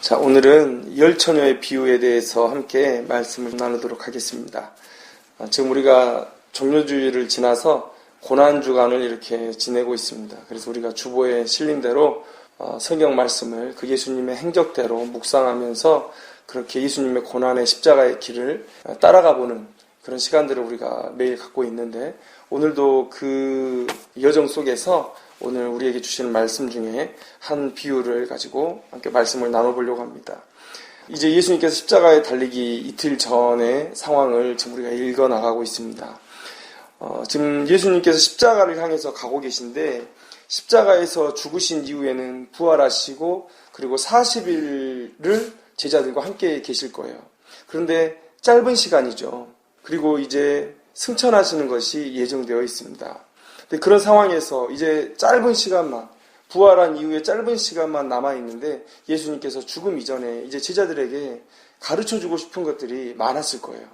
자, 오늘은 열 처녀의 비유에 대해서 함께 말씀을 나누도록 하겠습니다. 지금 우리가 종료주일을 지나서 고난주간을 이렇게 지내고 있습니다. 그래서 우리가 주보에 실린 대로 성경 말씀을 그 예수님의 행적대로 묵상하면서 그렇게 예수님의 고난의 십자가의 길을 따라가 보는 그런 시간들을 우리가 매일 갖고 있는데, 오늘도 그 여정 속에서 오늘 우리에게 주시는 말씀 중에 한 비유를 가지고 함께 말씀을 나눠보려고 합니다. 이제 예수님께서 십자가에 달리기 이틀 전의 상황을 지금 우리가 읽어나가고 있습니다. 지금 예수님께서 십자가를 향해서 가고 계신데, 십자가에서 죽으신 이후에는 부활하시고 그리고 40일을 제자들과 함께 계실 거예요. 그런데 짧은 시간이죠. 그리고 이제 승천하시는 것이 예정되어 있습니다. 그런 상황에서 이제 짧은 시간만, 부활한 이후에 짧은 시간만 남아있는데 예수님께서 죽음 이전에 이제 제자들에게 가르쳐주고 싶은 것들이 많았을 거예요.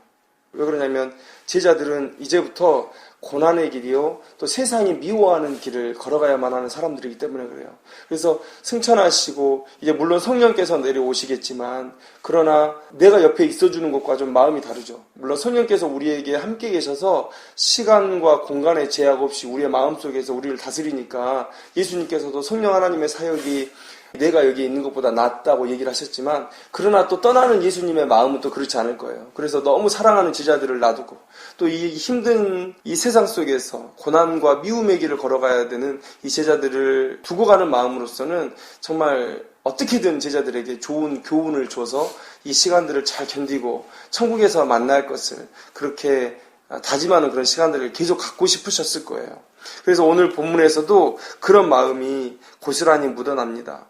왜 그러냐면 제자들은 이제부터 고난의 길이요, 또 세상이 미워하는 길을 걸어가야만 하는 사람들이기 때문에 그래요. 그래서 승천하시고 이제 물론 성령께서 내려오시겠지만, 그러나 내가 옆에 있어주는 것과 좀 마음이 다르죠. 물론 성령께서 우리에게 함께 계셔서 시간과 공간의 제약 없이 우리의 마음속에서 우리를 다스리니까 예수님께서도 성령 하나님의 사역이 내가 여기 있는 것보다 낫다고 얘기를 하셨지만, 그러나 또 떠나는 예수님의 마음은 또 그렇지 않을 거예요. 그래서 너무 사랑하는 제자들을 놔두고 또 이 힘든 이 세상 속에서 고난과 미움의 길을 걸어가야 되는 이 제자들을 두고 가는 마음으로서는 정말 어떻게든 제자들에게 좋은 교훈을 줘서 이 시간들을 잘 견디고 천국에서 만날 것을 그렇게 다짐하는 그런 시간들을 계속 갖고 싶으셨을 거예요. 그래서 오늘 본문에서도 그런 마음이 고스란히 묻어납니다.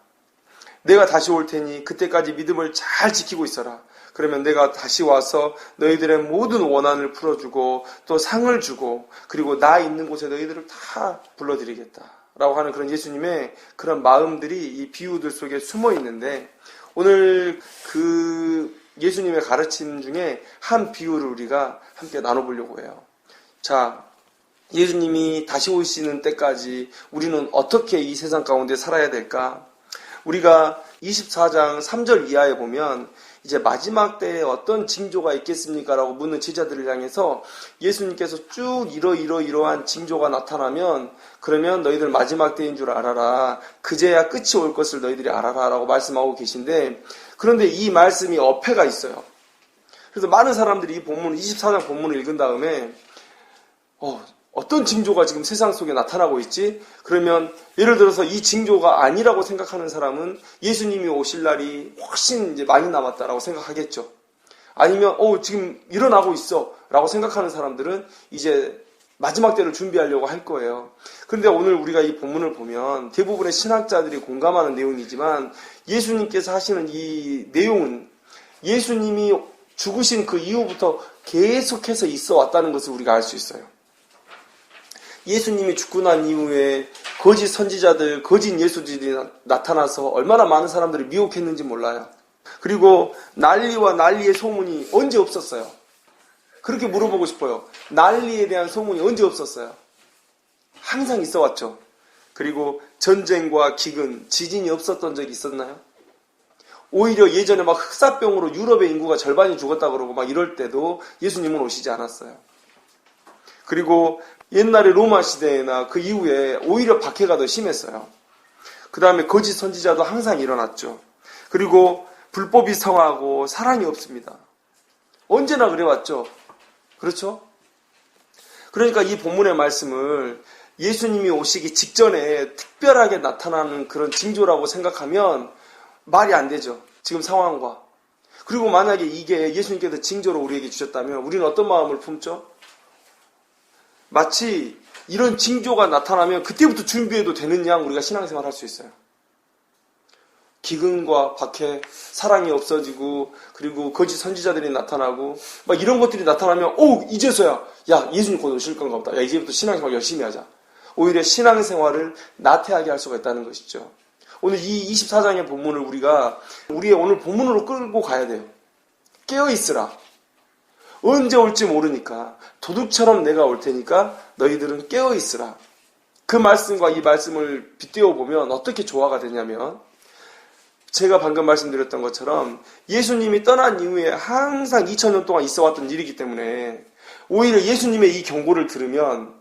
내가 다시 올 테니 그때까지 믿음을 잘 지키고 있어라. 그러면 내가 다시 와서 너희들의 모든 원한을 풀어주고 또 상을 주고, 그리고 나 있는 곳에 너희들을 다 불러드리겠다 라고 하는 그런 예수님의 그런 마음들이 이 비유들 속에 숨어 있는데, 오늘 그 예수님의 가르침 중에 한 비유를 우리가 함께 나눠보려고 해요. 자, 예수님이 다시 오시는 때까지 우리는 어떻게 이 세상 가운데 살아야 될까? 우리가 24장 3절 이하에 보면 이제 마지막 때에 어떤 징조가 있겠습니까? 라고 묻는 제자들을 향해서 예수님께서 쭉 이러한 징조가 나타나면 그러면 너희들 마지막 때인 줄 알아라. 그제야 끝이 올 것을 너희들이 알아라 라고 말씀하고 계신데, 그런데 이 말씀이 어폐가 있어요. 그래서 많은 사람들이 이 본문, 24장 본문을 읽은 다음에 어떤 징조가 지금 세상 속에 나타나고 있지? 그러면 예를 들어서 이 징조가 아니라고 생각하는 사람은 예수님이 오실 날이 훨씬 이제 많이 남았다라고 생각하겠죠. 아니면 지금 일어나고 있어 라고 생각하는 사람들은 이제 마지막 때를 준비하려고 할 거예요. 그런데 오늘 우리가 이 본문을 보면 대부분의 신학자들이 공감하는 내용이지만, 예수님께서 하시는 이 내용은 예수님이 죽으신 그 이후부터 계속해서 있어 왔다는 것을 우리가 알 수 있어요. 예수님이 죽고 난 이후에 거짓 선지자들, 거짓 예수들이 나타나서 얼마나 많은 사람들이 미혹했는지 몰라요. 그리고 난리와 난리의 소문이 언제 없었어요? 그렇게 물어보고 싶어요. 난리에 대한 소문이 언제 없었어요? 항상 있어 왔죠. 그리고 전쟁과 기근, 지진이 없었던 적이 있었나요? 오히려 예전에 막 흑사병으로 유럽의 인구가 절반이 죽었다 그러고 막 이럴 때도 예수님은 오시지 않았어요. 그리고 옛날에 로마 시대나 그 이후에 오히려 박해가 더 심했어요. 그 다음에 거짓 선지자도 항상 일어났죠. 그리고 불법이 성하고 사랑이 없습니다. 언제나 그래왔죠. 그렇죠? 그러니까 이 본문의 말씀을 예수님이 오시기 직전에 특별하게 나타나는 그런 징조라고 생각하면 말이 안 되죠. 지금 상황과. 그리고 만약에 이게 예수님께서 징조로 우리에게 주셨다면 우리는 어떤 마음을 품죠? 마치 이런 징조가 나타나면 그때부터 준비해도 되는 양 우리가 신앙생활 할 수 있어요. 기근과 박해, 사랑이 없어지고, 그리고 거짓 선지자들이 나타나고, 막 이런 것들이 나타나면, 이제서야, 야, 예수님 곧 오실 건가 보다. 야, 이제부터 신앙생활 열심히 하자. 오히려 신앙생활을 나태하게 할 수가 있다는 것이죠. 오늘 이 24장의 본문을 우리가 우리의 오늘 본문으로 끌고 가야 돼요. 깨어있으라. 언제 올지 모르니까 도둑처럼 내가 올 테니까 너희들은 깨어있으라. 그 말씀과 이 말씀을 빗대어 보면 어떻게 조화가 되냐면, 제가 방금 말씀드렸던 것처럼 예수님이 떠난 이후에 항상 2000년 동안 있어왔던 일이기 때문에 오히려 예수님의 이 경고를 들으면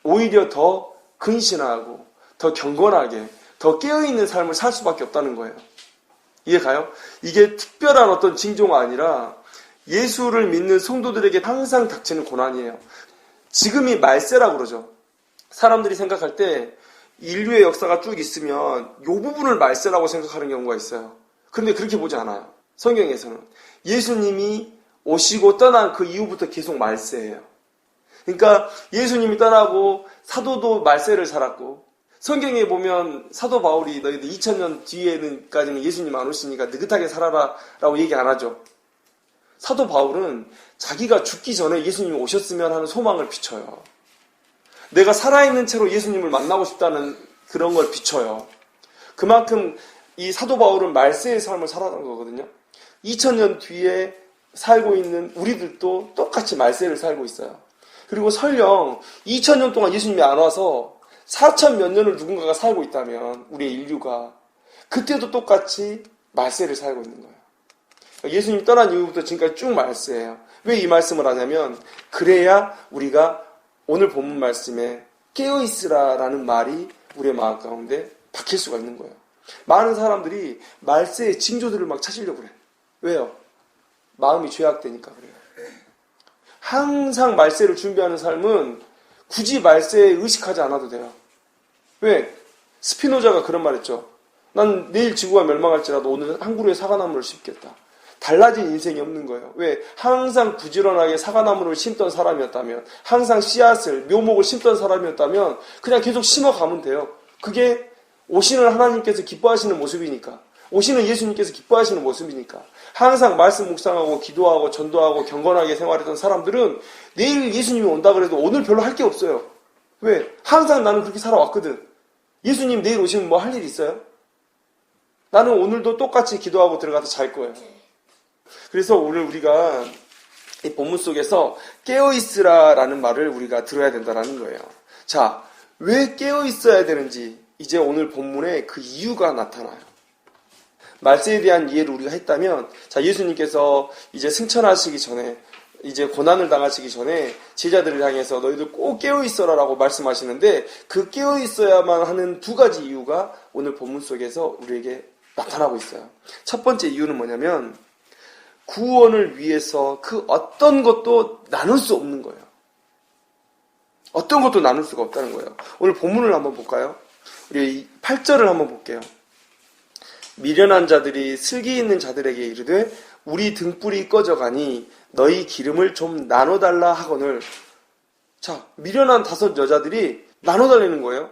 오히려 더 근신하고 더 경건하게 더 깨어있는 삶을 살 수밖에 없다는 거예요. 이해가요? 이게 특별한 어떤 징조가 아니라 예수를 믿는 성도들에게 항상 닥치는 고난이에요. 지금이 말세라고 그러죠. 사람들이 생각할 때 인류의 역사가 쭉 있으면 이 부분을 말세라고 생각하는 경우가 있어요. 그런데 그렇게 보지 않아요. 성경에서는. 예수님이 오시고 떠난 그 이후부터 계속 말세예요. 그러니까 예수님이 떠나고 사도도 말세를 살았고 성경에 보면 사도 바울이 너희들 2000년 뒤에는까지는 예수님 안 오시니까 느긋하게 살아라 라고 얘기 안 하죠. 사도 바울은 자기가 죽기 전에 예수님이 오셨으면 하는 소망을 비춰요. 내가 살아있는 채로 예수님을 만나고 싶다는 그런 걸 비춰요. 그만큼 이 사도 바울은 말세의 삶을 살아간 거거든요. 2000년 뒤에 살고 있는 우리들도 똑같이 말세를 살고 있어요. 그리고 설령 2000년 동안 예수님이 안 와서 4000 몇 년을 누군가가 살고 있다면 우리의 인류가 그때도 똑같이 말세를 살고 있는 거예요. 예수님 떠난 이후부터 지금까지 쭉 말세예요. 왜 이 말씀을 하냐면 그래야 우리가 오늘 본문 말씀에 깨어있으라라는 말이 우리의 마음 가운데 박힐 수가 있는 거예요. 많은 사람들이 말세의 징조들을 막 찾으려고 그래요. 왜요? 마음이 죄악되니까 그래요. 항상 말세를 준비하는 삶은 굳이 말세에 의식하지 않아도 돼요. 왜? 스피노자가 그런 말 했죠. 난 내일 지구가 멸망할지라도 오늘 한 그루의 사과나무를 심겠다. 달라진 인생이 없는 거예요. 왜? 항상 부지런하게 사과나무를 심던 사람이었다면, 항상 씨앗을, 묘목을 심던 사람이었다면 그냥 계속 심어가면 돼요. 그게 오시는 하나님께서 기뻐하시는 모습이니까, 오시는 예수님께서 기뻐하시는 모습이니까, 항상 말씀 묵상하고 기도하고 전도하고 경건하게 생활했던 사람들은 내일 예수님이 온다 그래도 오늘 별로 할 게 없어요. 왜? 항상 나는 그렇게 살아왔거든. 예수님 내일 오시면 뭐 할 일 있어요? 나는 오늘도 똑같이 기도하고 들어가서 잘 거예요. 그래서 오늘 우리가 이 본문 속에서 깨어있으라라는 말을 우리가 들어야 된다는 거예요. 자, 왜 깨어있어야 되는지 이제 오늘 본문에 그 이유가 나타나요. 말세에 대한 이해를 우리가 했다면, 자, 예수님께서 이제 승천하시기 전에, 이제 고난을 당하시기 전에 제자들을 향해서 너희들 꼭 깨어있어라라고 말씀하시는데 그 깨어있어야만 하는 두 가지 이유가 오늘 본문 속에서 우리에게 나타나고 있어요. 첫 번째 이유는 뭐냐면 구원을 위해서 그 어떤 것도 나눌 수 없는 거예요. 어떤 것도 나눌 수가 없다는 거예요. 오늘 본문을 한번 볼까요? 우리 8절을 한번 볼게요. 미련한 자들이 슬기 있는 자들에게 이르되 우리 등불이 꺼져가니 너희 기름을 좀 나눠달라 하거늘. 자, 미련한 5 여자들이 나눠달라는 거예요.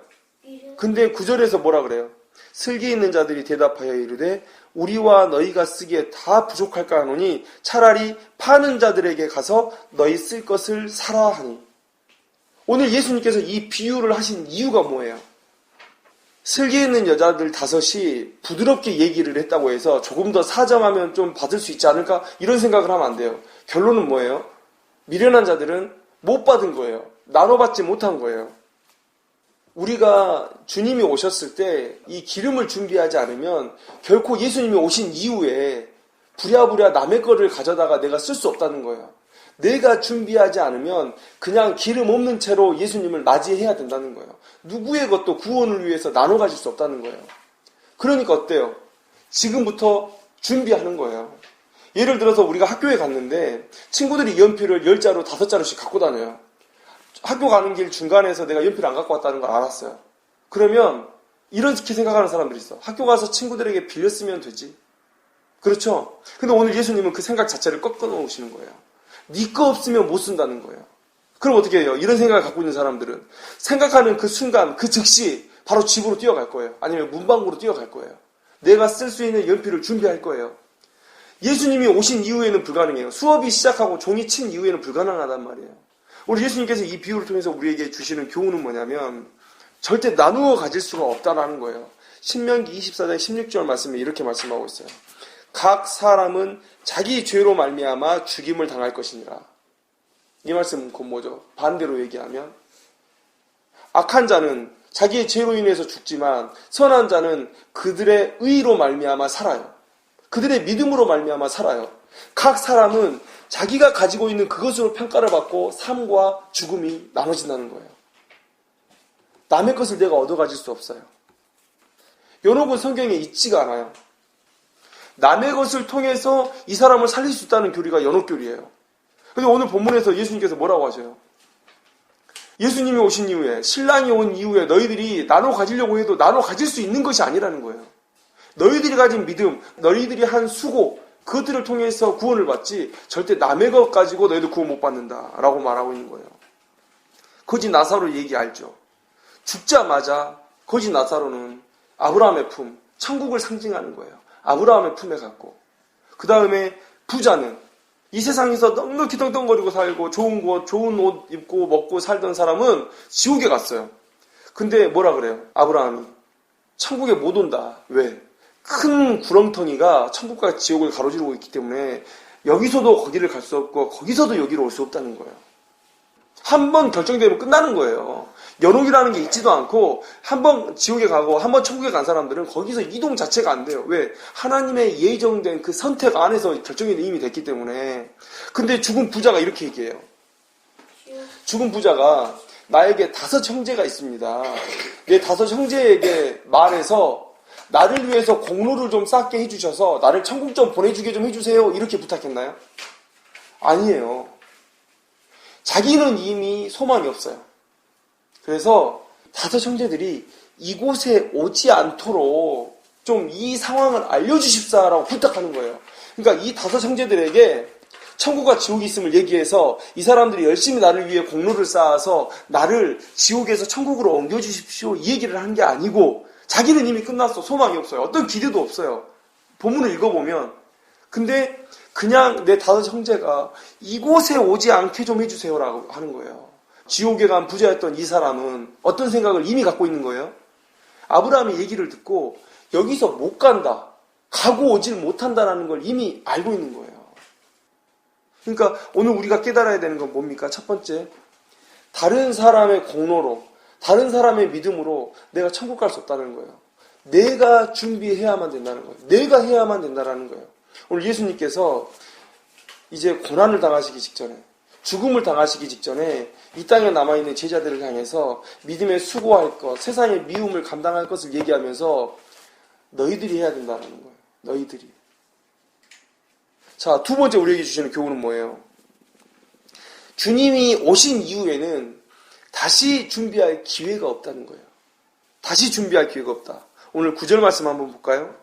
근데 9절에서 뭐라 그래요? 슬기 있는 자들이 대답하여 이르되 우리와 너희가 쓰기에 다 부족할까 하노니 차라리 파는 자들에게 가서 너희 쓸 것을 사라 하니. 오늘 예수님께서 이 비유를 하신 이유가 뭐예요? 슬기 있는 여자들 5이 부드럽게 얘기를 했다고 해서 조금 더 사정하면 좀 받을 수 있지 않을까? 이런 생각을 하면 안 돼요. 결론은 뭐예요? 미련한 자들은 못 받은 거예요. 나눠받지 못한 거예요. 우리가 주님이 오셨을 때 이 기름을 준비하지 않으면 결코 예수님이 오신 이후에 부랴부랴 남의 거를 가져다가 내가 쓸 수 없다는 거예요. 내가 준비하지 않으면 그냥 기름 없는 채로 예수님을 맞이해야 된다는 거예요. 누구의 것도 구원을 위해서 나눠 가질 수 없다는 거예요. 그러니까 어때요? 지금부터 준비하는 거예요. 예를 들어서 우리가 학교에 갔는데 친구들이 연필을 10자루, 5자루씩 갖고 다녀요. 학교 가는 길 중간에서 내가 연필 안 갖고 왔다는 걸 알았어요. 그러면 이렇게 생각하는 사람들이 있어. 학교 가서 친구들에게 빌렸으면 되지. 그렇죠? 근데 오늘 예수님은 그 생각 자체를 꺾어 놓으시는 거예요. 네 거 없으면 못 쓴다는 거예요. 그럼 어떻게 해요? 이런 생각을 갖고 있는 사람들은 생각하는 그 순간, 그 즉시 바로 집으로 뛰어갈 거예요. 아니면 문방구로 뛰어갈 거예요. 내가 쓸 수 있는 연필을 준비할 거예요. 예수님이 오신 이후에는 불가능해요. 수업이 시작하고 종이 친 이후에는 불가능하단 말이에요. 우리 예수님께서 이 비유를 통해서 우리에게 주시는 교훈은 뭐냐면 절대 나누어 가질 수가 없다라는 거예요. 신명기 24장 16절 말씀에 이렇게 말씀하고 있어요. 각 사람은 자기 죄로 말미암아 죽임을 당할 것이니라. 이 말씀은 곧 뭐죠? 반대로 얘기하면 악한 자는 자기의 죄로 인해서 죽지만 선한 자는 그들의 의로 말미암아 살아요. 그들의 믿음으로 말미암아 살아요. 각 사람은 자기가 가지고 있는 그것으로 평가를 받고 삶과 죽음이 나눠진다는 거예요. 남의 것을 내가 얻어가질 수 없어요. 연옥은 성경에 있지가 않아요. 남의 것을 통해서 이 사람을 살릴 수 있다는 교리가 연옥교리예요. 근데 오늘 본문에서 예수님께서 뭐라고 하셔요? 예수님이 오신 이후에, 신랑이 온 이후에 너희들이 나눠 가지려고 해도 나눠 가질 수 있는 것이 아니라는 거예요. 너희들이 가진 믿음, 너희들이 한 수고, 그것들을 통해서 구원을 받지 절대 남의 것 가지고 너희들 구원 못 받는다라고 말하고 있는 거예요. 거지 나사로 얘기 알죠? 죽자마자 거지 나사로는 아브라함의 품, 천국을 상징하는 거예요. 아브라함의 품에 갔고, 그 다음에 부자는 이 세상에서 넉넉히 떵떵거리고 살고 좋은 곳, 좋은 옷 입고 먹고 살던 사람은 지옥에 갔어요. 근데 뭐라 그래요? 아브라함이 천국에 못 온다. 왜? 큰 구렁텅이가 천국과 지옥을 가로지르고 있기 때문에 여기서도 거기를 갈 수 없고 거기서도 여기로 올 수 없다는 거예요. 한 번 결정되면 끝나는 거예요. 연옥이라는 게 있지도 않고 한 번 지옥에 가고 한 번 천국에 간 사람들은 거기서 이동 자체가 안 돼요. 왜? 하나님의 예정된 그 선택 안에서 결정이 이미 됐기 때문에. 근데 죽은 부자가 이렇게 얘기해요. 죽은 부자가 나에게 5 형제가 있습니다. 내 5 형제에게 말해서 나를 위해서 공로를 좀 쌓게 해주셔서 나를 천국 좀 보내주게 좀 해주세요. 이렇게 부탁했나요? 아니에요. 자기는 이미 소망이 없어요. 그래서 5 형제들이 이곳에 오지 않도록 좀 이 상황을 알려주십사라고 부탁하는 거예요. 그러니까 이 5 형제들에게 천국과 지옥이 있음을 얘기해서 이 사람들이 열심히 나를 위해 공로를 쌓아서 나를 지옥에서 천국으로 옮겨주십시오 이 얘기를 한 게 아니고 자기는 이미 끝났어. 소망이 없어요. 어떤 기대도 없어요. 본문을 읽어보면. 근데 그냥 내 5 형제가 이곳에 오지 않게 좀 해주세요라고 하는 거예요. 지옥에 간 부자였던 이 사람은 어떤 생각을 이미 갖고 있는 거예요? 아브라함의 얘기를 듣고 여기서 못 간다. 가고 오질 못한다라는 걸 이미 알고 있는 거예요. 그러니까 오늘 우리가 깨달아야 되는 건 뭡니까? 첫 번째, 다른 사람의 공로로, 다른 사람의 믿음으로 내가 천국 갈 수 없다는 거예요. 내가 준비해야만 된다는 거예요. 내가 해야만 된다는 거예요. 오늘 예수님께서 이제 고난을 당하시기 직전에, 죽음을 당하시기 직전에 이 땅에 남아있는 제자들을 향해서 믿음에 수고할 것, 세상의 미움을 감당할 것을 얘기하면서 너희들이 해야 된다는 거예요. 너희들이. 자, 2번째 우리에게 주시는 교훈은 뭐예요? 주님이 오신 이후에는 다시 준비할 기회가 없다는 거예요. 다시 준비할 기회가 없다. 오늘 9절 말씀 한번 볼까요?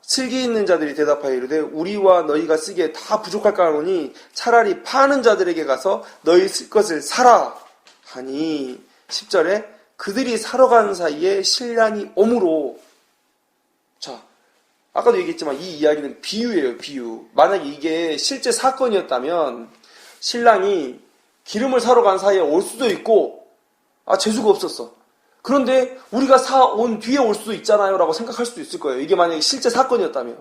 슬기 있는 자들이 대답하여 이르되 우리와 너희가 쓰기에 다 부족할까 하노니 차라리 파는 자들에게 가서 너희 쓸 것을 사라 하니 10절에 그들이 사러 가는 사이에 신랑이 오므로. 자, 아까도 얘기했지만 이 이야기는 비유예요. 비유. 만약에 이게 실제 사건이었다면 신랑이 기름을 사러 간 사이에 올 수도 있고 재수가 없었어. 그런데 우리가 사온 뒤에 올 수도 있잖아요 라고 생각할 수도 있을 거예요. 이게 만약에 실제 사건이었다면.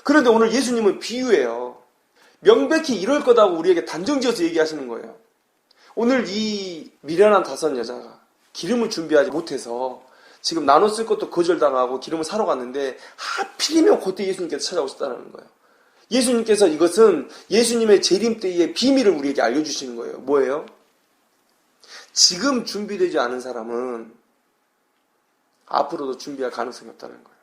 그런데 오늘 예수님은 비유예요. 명백히 이럴 거다고 우리에게 단정지어서 얘기하시는 거예요. 오늘 이 미련한 5 여자가 기름을 준비하지 못해서 지금 나눠 쓸 것도 거절당하고 기름을 사러 갔는데 하필이면 그때 예수님께서 찾아오셨다는 거예요. 예수님께서 이것은 예수님의 재림 때의 비밀을 우리에게 알려주시는 거예요. 뭐예요? 지금 준비되지 않은 사람은 앞으로도 준비할 가능성이 없다는 거예요.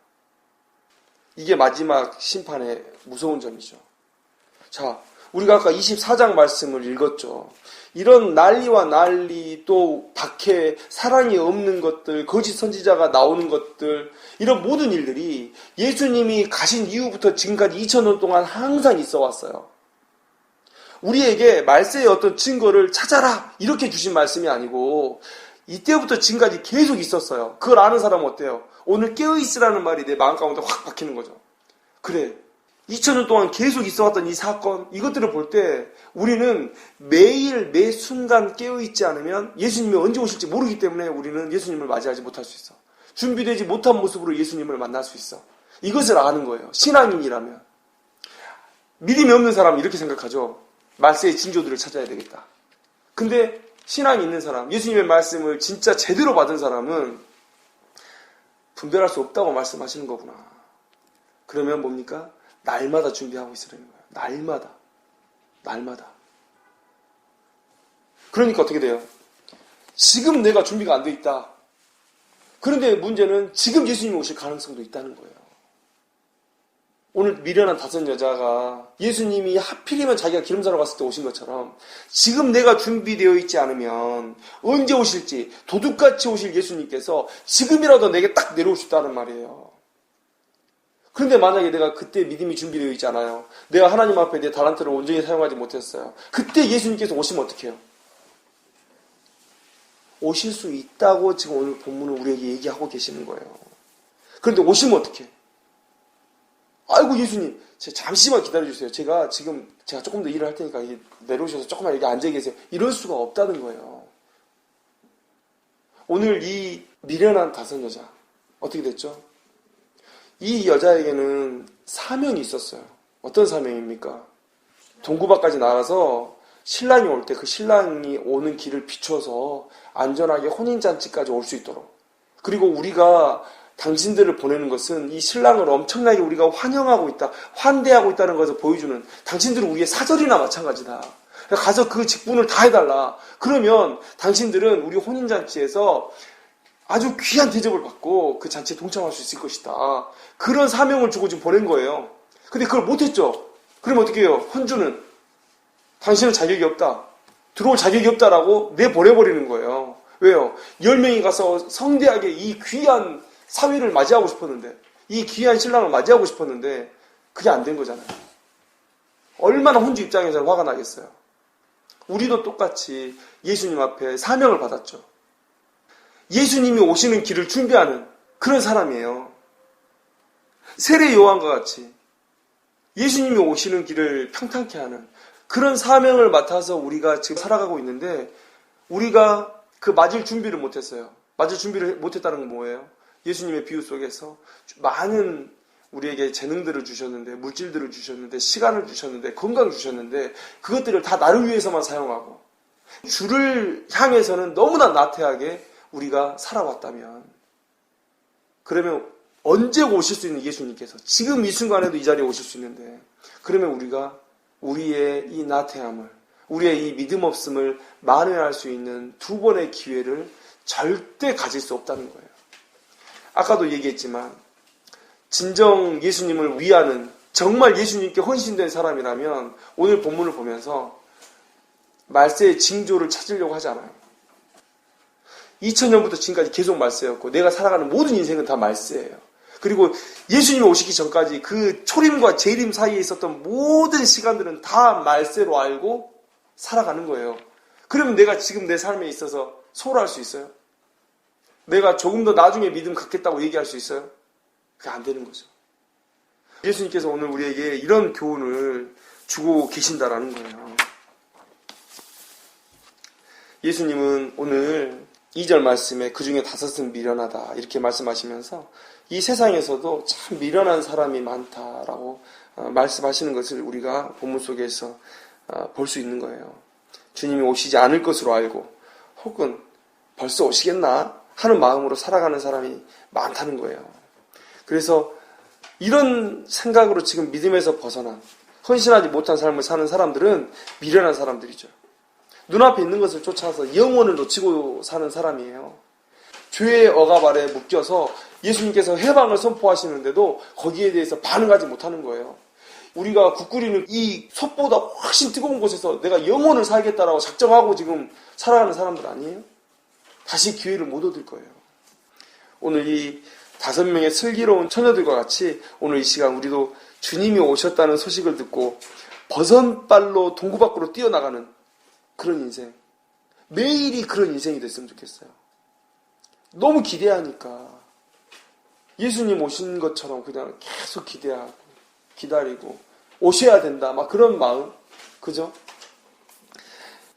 이게 마지막 심판의 무서운 점이죠. 자, 우리가 아까 24장 말씀을 읽었죠. 이런 난리와 난리, 또 박해, 사랑이 없는 것들, 거짓 선지자가 나오는 것들, 이런 모든 일들이 예수님이 가신 이후부터 지금까지 2000년 동안 항상 있어 왔어요. 우리에게 말세의 어떤 증거를 찾아라 이렇게 주신 말씀이 아니고 이때부터 지금까지 계속 있었어요. 그걸 아는 사람은 어때요? 오늘 깨어있으라는 말이 내 마음 가운데 확 박히는 거죠. 그래, 2000년 동안 계속 있어왔던 이 사건, 이것들을 볼 때 우리는 매일 매 순간 깨어있지 않으면 예수님이 언제 오실지 모르기 때문에 우리는 예수님을 맞이하지 못할 수 있어. 준비되지 못한 모습으로 예수님을 만날 수 있어. 이것을 아는 거예요. 신앙인이라면. 믿음이 없는 사람은 이렇게 생각하죠. 말세의 징조들을 찾아야 되겠다. 근데 신앙이 있는 사람, 예수님의 말씀을 진짜 제대로 받은 사람은 분별할 수 없다고 말씀하시는 거구나. 그러면 뭡니까? 날마다 준비하고 있으라는 거예요. 날마다. 그러니까 어떻게 돼요? 지금 내가 준비가 안 돼 있다. 그런데 문제는 지금 예수님이 오실 가능성도 있다는 거예요. 오늘 미련한 5 여자가 예수님이 하필이면 자기가 기름 사러 갔을 때 오신 것처럼 지금 내가 준비되어 있지 않으면 언제 오실지 도둑같이 오실 예수님께서 지금이라도 내게 딱 내려오셨다는 말이에요. 그런데 만약에 내가 그때 믿음이 준비되어 있지 않아요. 내가 하나님 앞에 내 달란트를 온전히 사용하지 못했어요. 그때 예수님께서 오시면 어떡해요? 오실 수 있다고 지금 오늘 본문은 우리에게 얘기하고 계시는 거예요. 그런데 오시면 어떡해? 아이고 예수님 잠시만 기다려주세요. 제가 조금 더 일을 할 테니까 내려오셔서 조금만 여기 앉아 계세요. 이럴 수가 없다는 거예요. 오늘 이 미련한 5 여자 어떻게 됐죠? 이 여자에게는 사명이 있었어요. 어떤 사명입니까? 동구밭까지 나가서 신랑이 올 때 그 신랑이 오는 길을 비춰서 안전하게 혼인잔치까지 올 수 있도록. 그리고 우리가 당신들을 보내는 것은 이 신랑을 엄청나게 우리가 환영하고 있다, 환대하고 있다는 것을 보여주는, 당신들은 우리의 사절이나 마찬가지다. 가서 그 직분을 다 해달라. 그러면 당신들은 우리 혼인잔치에서 아주 귀한 대접을 받고 그 잔치에 동참할 수 있을 것이다. 그런 사명을 주고 지금 보낸 거예요. 근데 그걸 못했죠. 그러면 어떻게 해요? 혼주는 당신은 자격이 없다. 들어올 자격이 없다라고 내보내버리는 거예요. 왜요? 10명이 가서 성대하게 이 귀한 사위를 맞이하고 싶었는데, 이 귀한 신랑을 맞이하고 싶었는데 그게 안 된 거잖아요. 얼마나 혼주 입장에서는 화가 나겠어요. 우리도 똑같이 예수님 앞에 사명을 받았죠. 예수님이 오시는 길을 준비하는 그런 사람이에요. 세례 요한과 같이 예수님이 오시는 길을 평탄케 하는 그런 사명을 맡아서 우리가 지금 살아가고 있는데, 우리가 그 맞을 준비를 못했어요. 맞을 준비를 못했다는 건 뭐예요? 예수님의 비유 속에서 많은 우리에게 재능들을 주셨는데, 물질들을 주셨는데, 시간을 주셨는데, 건강을 주셨는데, 그것들을 다 나를 위해서만 사용하고 주를 향해서는 너무나 나태하게 우리가 살아왔다면, 그러면 언제 오실 수 있는 예수님께서 지금 이 순간에도 이 자리에 오실 수 있는데, 그러면 우리가 우리의 이 나태함을, 우리의 이 믿음 없음을 만회할 수 있는 2번의 기회를 절대 가질 수 없다는 거예요. 아까도 얘기했지만 진정 예수님을 위하는, 정말 예수님께 헌신된 사람이라면 오늘 본문을 보면서 말세의 징조를 찾으려고 하지 않아요. 2000년부터 지금까지 계속 말세였고, 내가 살아가는 모든 인생은 다 말세예요. 그리고 예수님이 오시기 전까지 그 초림과 재림 사이에 있었던 모든 시간들은 다 말세로 알고 살아가는 거예요. 그러면 내가 지금 내 삶에 있어서 소홀할 수 있어요? 내가 조금 더 나중에 믿음 갖겠다고 얘기할 수 있어요? 그게 안 되는 거죠. 예수님께서 오늘 우리에게 이런 교훈을 주고 계신다라는 거예요. 예수님은 오늘 2절 말씀에 그 중에 5은 미련하다 이렇게 말씀하시면서 이 세상에서도 참 미련한 사람이 많다라고 말씀하시는 것을 우리가 본문 속에서 볼 수 있는 거예요. 주님이 오시지 않을 것으로 알고, 혹은 벌써 오시겠나 하는 마음으로 살아가는 사람이 많다는 거예요. 그래서 이런 생각으로 지금 믿음에서 벗어난, 헌신하지 못한 삶을 사는 사람들은 미련한 사람들이죠. 눈앞에 있는 것을 쫓아서 영혼을 놓치고 사는 사람이에요. 죄의 억압 아래 묶여서 예수님께서 해방을 선포하시는데도 거기에 대해서 반응하지 못하는 거예요. 우리가 국 끓이는 이 솥보다 훨씬 뜨거운 곳에서 내가 영혼을 살겠다라고 작정하고 지금 살아가는 사람들 아니에요? 다시 기회를 못 얻을 거예요. 오늘 이 5명의 슬기로운 처녀들과 같이 오늘 이 시간 우리도 주님이 오셨다는 소식을 듣고 버선발로 동구 밖으로 뛰어나가는 그런 인생, 매일이 그런 인생이 됐으면 좋겠어요. 너무 기대하니까 예수님 오신 것처럼 그냥 계속 기대하고 기다리고 오셔야 된다, 막 그런 마음, 그죠?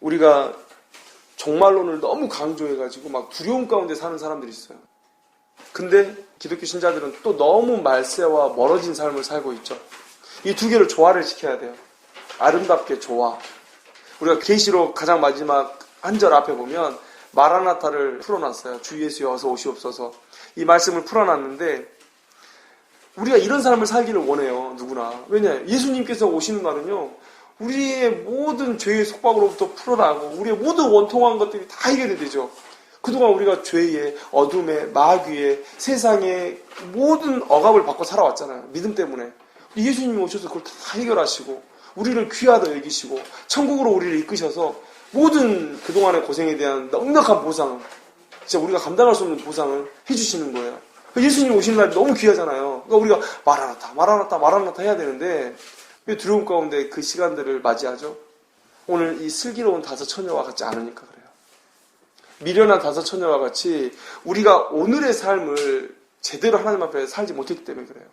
우리가 종말론을 너무 강조해가지고 막 두려움 가운데 사는 사람들이 있어요. 근데 기독교 신자들은 또 너무 말세와 멀어진 삶을 살고 있죠. 이 2개를 조화를 시켜야 돼요. 아름답게 조화. 우리가 계시록 가장 마지막 한 절 앞에 보면 마라나타를 풀어놨어요. 주 예수여 어서 오시옵소서. 이 말씀을 풀어놨는데 우리가 이런 삶을 살기를 원해요. 누구나. 왜냐? 예수님께서 오시는 날은요. 우리의 모든 죄의 속박으로부터 풀어나고 우리의 모든 원통한 것들이 다 해결이 되죠. 그동안 우리가 죄의 어둠의 마귀의 세상의 모든 억압을 받고 살아왔잖아요. 믿음 때문에. 예수님이 오셔서 그걸 다 해결하시고 우리를 귀하다 여기시고 천국으로 우리를 이끄셔서 모든 그동안의 고생에 대한 넉넉한 보상을 진짜 우리가 감당할 수 없는 보상을 해주시는 거예요. 예수님 오시는 날이 너무 귀하잖아요. 그러니까 우리가 마라나타 해야 되는데 왜 두려움 가운데 그 시간들을 맞이하죠? 오늘 이 슬기로운 다섯 처녀와 같지 않으니까 그래요. 미련한 다섯 처녀와 같이 우리가 오늘의 삶을 제대로 하나님 앞에 살지 못했기 때문에 그래요.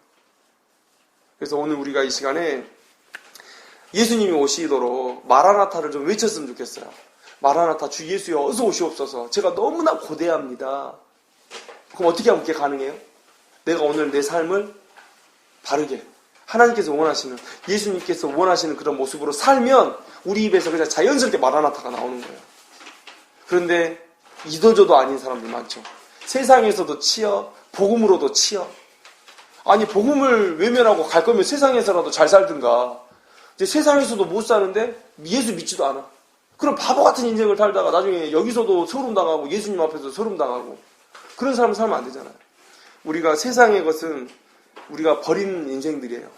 그래서 오늘 우리가 이 시간에 예수님이 오시도록 마라나타를 좀 외쳤으면 좋겠어요. 마라나타 주 예수여 어서 오시옵소서. 제가 너무나 고대합니다. 그럼 어떻게 하면 그게 가능해요? 내가 오늘 내 삶을 바르게 하나님께서 원하시는 예수님께서 원하시는 그런 모습으로 살면 우리 입에서 그냥 자연스럽게 마라나타가 나오는 거예요. 그런데 이도저도 아닌 사람들 많죠. 세상에서도 치여 복음으로도 치여. 아니 복음을 외면하고 갈 거면 세상에서라도 잘 살든가. 이제 세상에서도 못 사는데 예수 믿지도 않아. 그럼 바보 같은 인생을 살다가 나중에 여기서도 소름당하고 예수님 앞에서 소름당하고 그런 사람은 살면 안 되잖아요. 우리가 세상의 것은 우리가 버린 인생들이에요.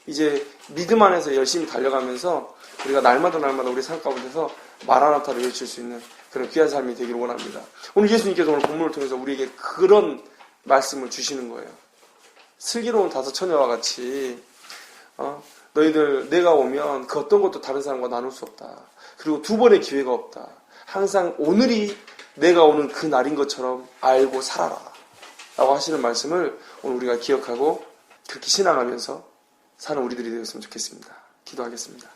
이제 믿음 안에서 열심히 달려가면서 우리가 날마다 우리 삶 가운데서 마라나타를 외칠 수 있는 그런 귀한 삶이 되기를 원합니다. 오늘 예수님께서 오늘 본문을 통해서 우리에게 그런 말씀을 주시는 거예요. 슬기로운 다섯 처녀와 같이 너희들 내가 오면 그 어떤 것도 다른 사람과 나눌 수 없다. 그리고 두 번의 기회가 없다. 항상 오늘이 내가 오는 그 날인 것처럼 알고 살아라. 라고 하시는 말씀을 오늘 우리가 기억하고 그렇게 신앙하면서 사는 우리들이 되었으면 좋겠습니다. 기도하겠습니다.